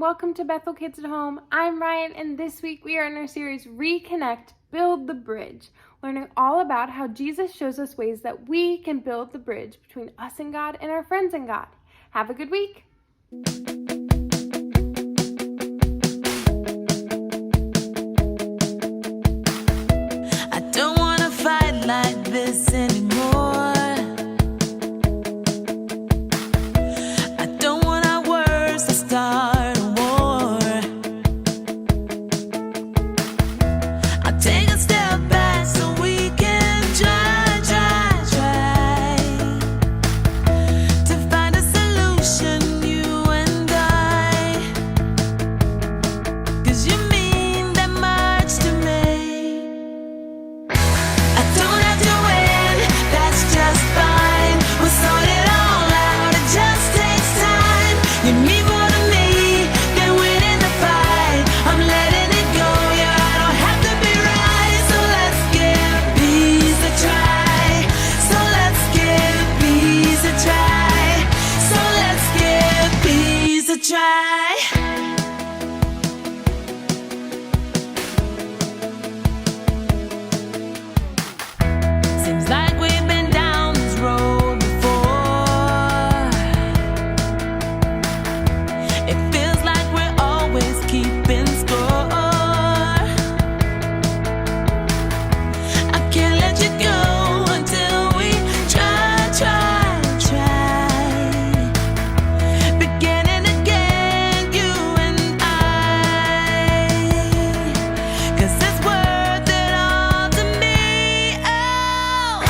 welcome to Bethel Kids at Home. I'm Ryan, and this week we are in our series Reconnect, Build the Bridge, learning all about how Jesus shows us ways that we can build the bridge between us and God and our friends and God. Have a good week. I don't want to fight like this anymore. Seems like we've been down this road before. It feels like we're always keeping score. I can't let you go until we try. Beginning again, you and I. 'Cause it's worth it all to me. Oh,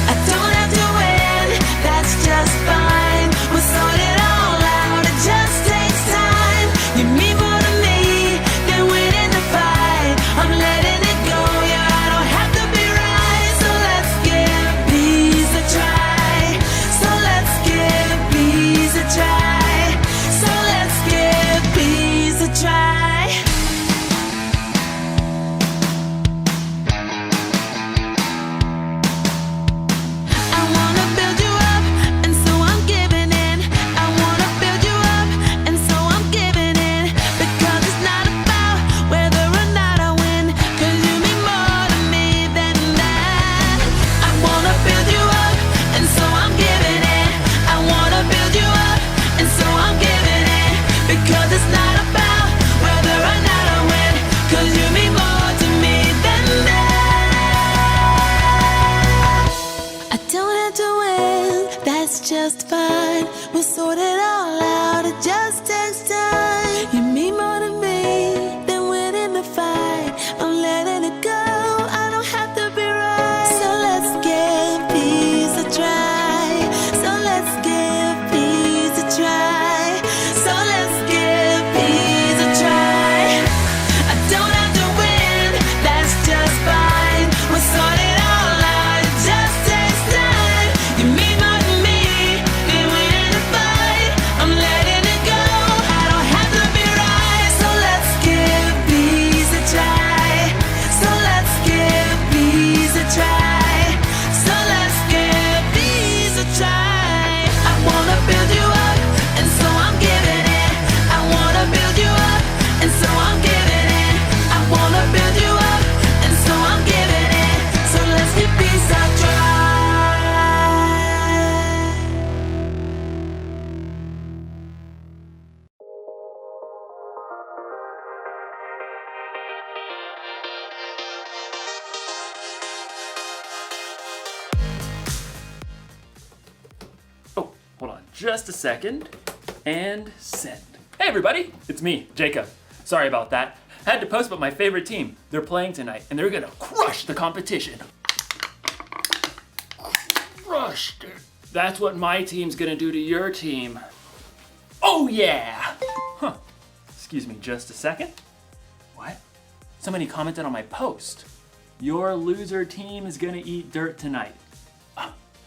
I don't have to win, that's just fine. We'll sort it all out, it just takes time. You mean more to me than winning the fight. I'm letting it go, yeah, I don't have to be right. So let's give peace a try. So let's give peace a try. So let's give peace a try. I wanna build you up, and so I'm giving in. I wanna build you up, and so I'm giving in. Because it's not about whether or not I win, 'cause you mean more to me than that. I wanna build you up, and so I'm giving in. I wanna build you up, and so I'm giving in. Because it's not about whether or not I win, 'cause you mean more to me than that. I don't have to win, that's just fine. We'll sort it all out, it just takes time. You mean more to me than winning the fight. I'm letting it go, I don't have to be right. So let's give peace a try. So let's give peace a try. So let's give peace a try. I don't have to win, that's just fine. We'll sort it all out, it just takes time. You mean more to me than winning the fight. I'm letting it go, I don't have to be right. So let's give peace a try. So let's give peace a try. So let's give peace a try. I wanna build you up, and so I'm giving in. I wanna build you up, and so I'm giving in. I wanna build you up, and so I'm giving in. So let's give peace a try. Oh, hold on just a second. And send. Hey everybody, it's me, Jacob. Sorry about that. Had to post about my favorite team. They're playing tonight and they're gonna crush the competition. Crushed it. That's what my team's gonna do to your team. Oh yeah! Huh. Excuse me just a second. What? Somebody commented on my post. Your loser team is gonna eat dirt tonight.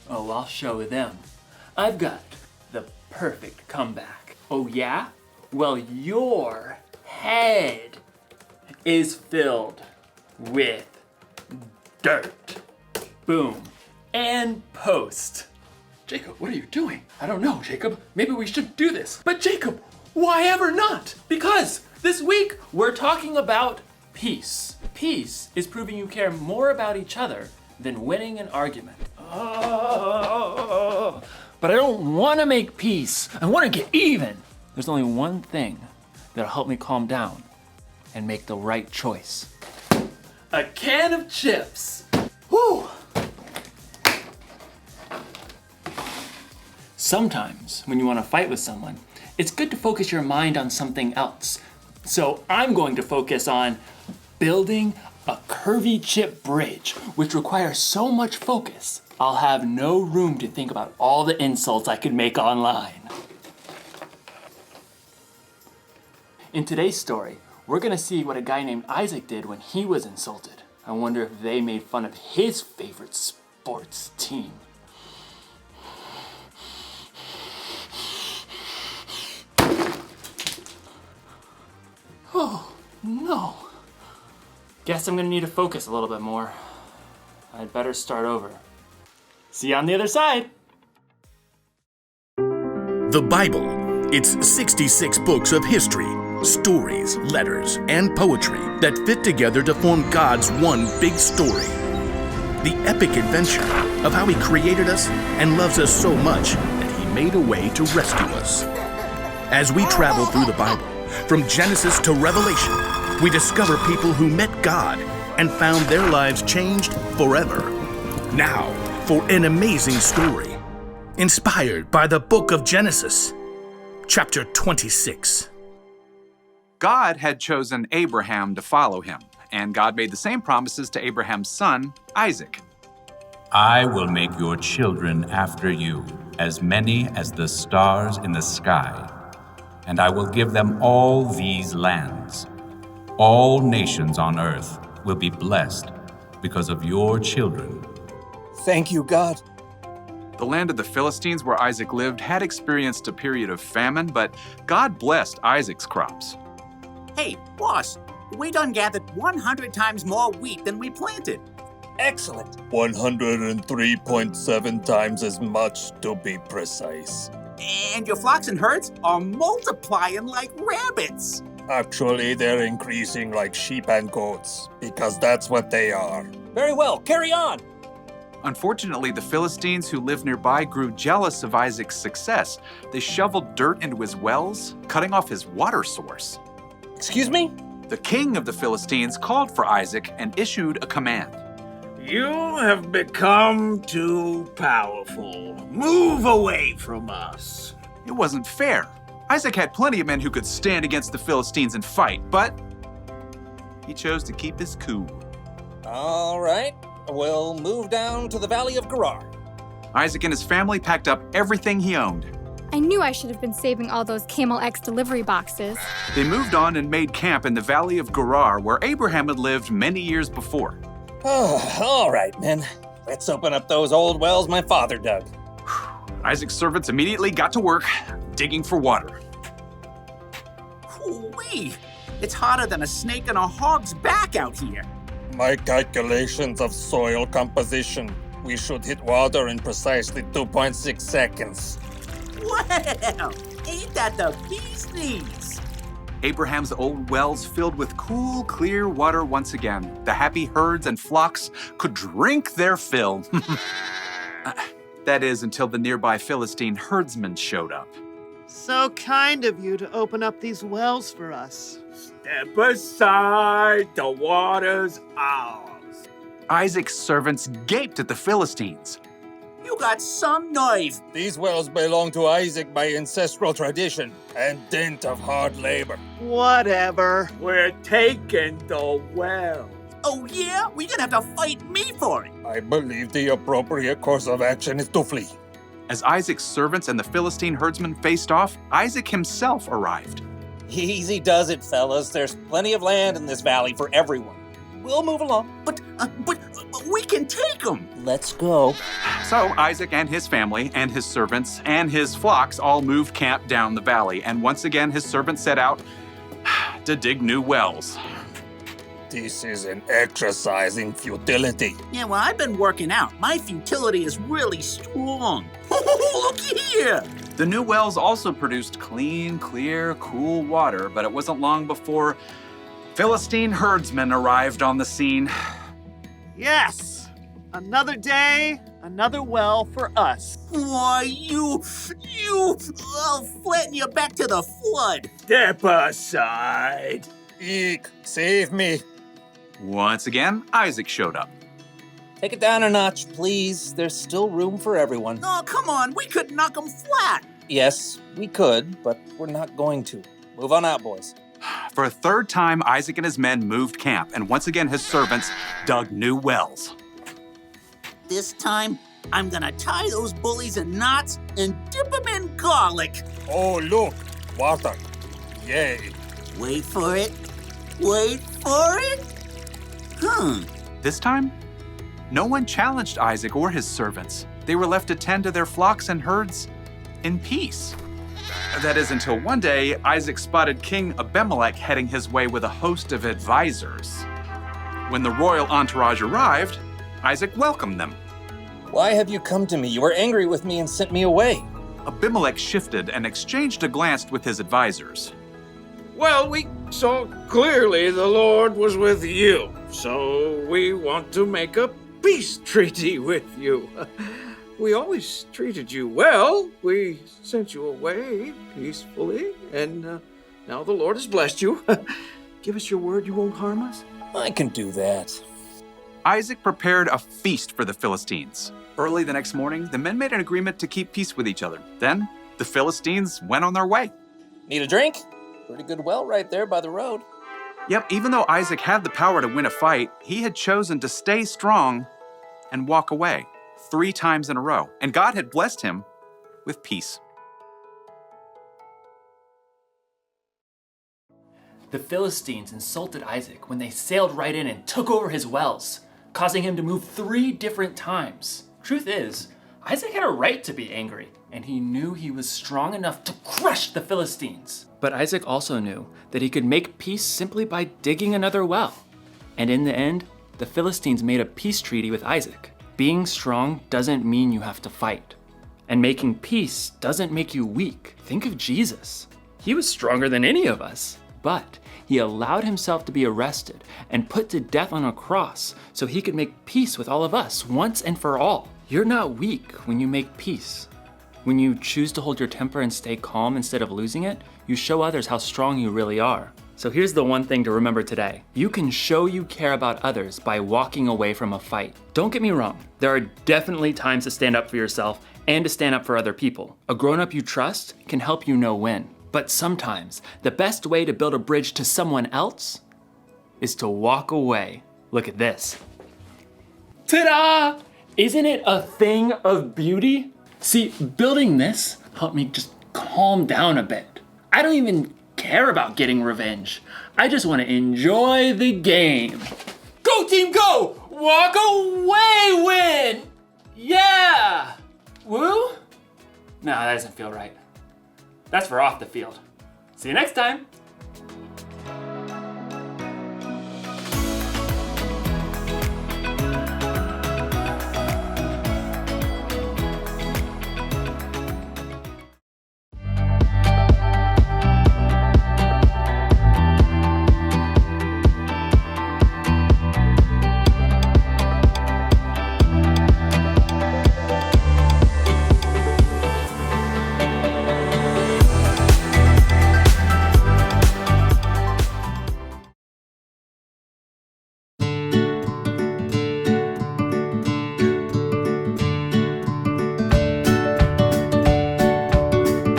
Oh, I'll show them. I've got the perfect comeback. Oh yeah? Well, your head is filled with dirt. Boom. And post. Jacob, what are you doing? I don't know, Jacob. Maybe we should do this. But Jacob, Why ever not? Because this week we're talking about peace. Peace is proving you care more about each other than winning an argument. Oh, but I don't want to make peace. I want to get even. There's only one thing that'll help me calm down and make the right choice. A can of chips. Whew. Sometimes when you want to fight with someone, it's good to focus your mind on something else. So I'm going to focus on building a curvy chip bridge, which requires so much focus, I'll have no room to think about all the insults I could make online. In today's story, we're gonna see what a guy named Isaac did when he was insulted. I wonder if they made fun of his favorite sports team. Oh, no. Guess I'm gonna need to focus a little bit more. I'd better start over. See you on the other side. The Bible. It's 66 books of history, stories, letters, and poetry that fit together to form God's one big story. The epic adventure of how He created us and loves us so much that He made a way to rescue us. As we travel through the Bible, from Genesis to Revelation, we discover people who met God and found their lives changed forever. Now, for an amazing story, inspired by the book of Genesis, chapter 26. God had chosen Abraham to follow him, and God made the same promises to Abraham's son, Isaac. I will make your children after you, as many as the stars in the sky, and I will give them all these lands. All nations on earth will be blessed because of your children. Thank you, God. The land of the Philistines where Isaac lived had experienced a period of famine, but God blessed Isaac's crops. Hey, boss, we done gathered 100 times more wheat than we planted. Excellent. 103.7 times as much, to be precise. And your flocks and herds are multiplying like rabbits. Actually, they're increasing like sheep and goats, because that's what they are. Very well, carry on. Unfortunately, the Philistines who lived nearby grew jealous of Isaac's success. They shoveled dirt into his wells, cutting off his water source. Excuse me? The king of the Philistines called for Isaac and issued a command. You have become too powerful. Move away from us. It wasn't fair. Isaac had plenty of men who could stand against the Philistines and fight, but he chose to keep his cool. All right, we'll move down to the Valley of Gerar. Isaac and his family packed up everything he owned. I knew I should have been saving all those Camel X delivery boxes. They moved on and made camp in the Valley of Gerar, where Abraham had lived many years before. Oh, all right, men. Let's open up those old wells my father dug. Isaac's servants immediately got to work, digging for water. Ooh-wee, it's hotter than a snake in a hog's back out here. My calculations of soil composition, we should hit water in precisely 2.6 seconds. Well, ain't that the bee's knees? Abraham's old wells filled with cool, clear water once again. The happy herds and flocks could drink their fill. That is, until the nearby Philistine herdsmen showed up. So kind of you to open up these wells for us. Step aside, the water's ours. Isaac's servants gaped at the Philistines. You got some nerve. These wells belong to Isaac by ancestral tradition and dint of hard labor. Whatever. We're taking the well. Oh yeah? We're gonna have to fight me for it. I believe the appropriate course of action is to flee. As Isaac's servants and the Philistine herdsmen faced off, Isaac himself arrived. Easy does it, fellas. There's plenty of land in this valley for everyone. We'll move along. But we can take them. Let's go. So Isaac and his family and his servants and his flocks all moved camp down the valley, and once again his servants set out to dig new wells. This is an exercise in futility. Yeah, well, I've been working out. My futility is really strong. Look here! The new wells also produced clean, clear, cool water, but it wasn't long before Philistine herdsmen arrived on the scene. Yes! Another day, another well for us. Why, I'll flatten you back to the flood. Step aside. Eek, save me. Once again, Isaac showed up. Take it down a notch, please. There's still room for everyone. Oh, come on, we could knock them flat. Yes, we could, but we're not going to. Move on out, boys. For a third time, Isaac and his men moved camp, and once again his servants dug new wells. This time, I'm gonna tie those bullies in knots and dip them in garlic. Oh, look, water. Yay. Wait for it. Wait for it. This time, no one challenged Isaac or his servants. They were left to tend to their flocks and herds in peace. That is until one day, Isaac spotted King Abimelech heading his way with a host of advisors. When the royal entourage arrived, Isaac welcomed them. Why have you come to me? You were angry with me and sent me away. Abimelech shifted and exchanged a glance with his advisors. Well, we saw clearly the Lord was with you, so we want to make a peace treaty with you. We always treated you well. We sent you away peacefully, and now the Lord has blessed you. Give us your word you won't harm us. I can do that. Isaac prepared a feast for the Philistines. Early the next morning, the men made an agreement to keep peace with each other. Then, the Philistines went on their way. Need a drink? Pretty good well right there by the road. Yep, even though Isaac had the power to win a fight, he had chosen to stay strong and walk away 3 times in a row. And God had blessed him with peace. The Philistines insulted Isaac when they sailed right in and took over his wells, causing him to move 3 different times. Truth is, Isaac had a right to be angry, and he knew he was strong enough to crush the Philistines. But Isaac also knew that he could make peace simply by digging another well. And in the end, the Philistines made a peace treaty with Isaac. Being strong doesn't mean you have to fight. And making peace doesn't make you weak. Think of Jesus. He was stronger than any of us. But he allowed himself to be arrested and put to death on a cross so he could make peace with all of us once and for all. You're not weak when you make peace. When you choose to hold your temper and stay calm instead of losing it, you show others how strong you really are. So here's the one thing to remember today. You can show you care about others by walking away from a fight. Don't get me wrong, there are definitely times to stand up for yourself and to stand up for other people. A grown-up you trust can help you know when. But sometimes, the best way to build a bridge to someone else is to walk away. Look at this. Ta-da! Isn't it a thing of beauty? See, building this helped me just calm down a bit. I don't even care about getting revenge. I just want to enjoy the game. Go team, go! Walk away, win! Yeah! Woo? No, that doesn't feel right. That's for off the field. See you next time.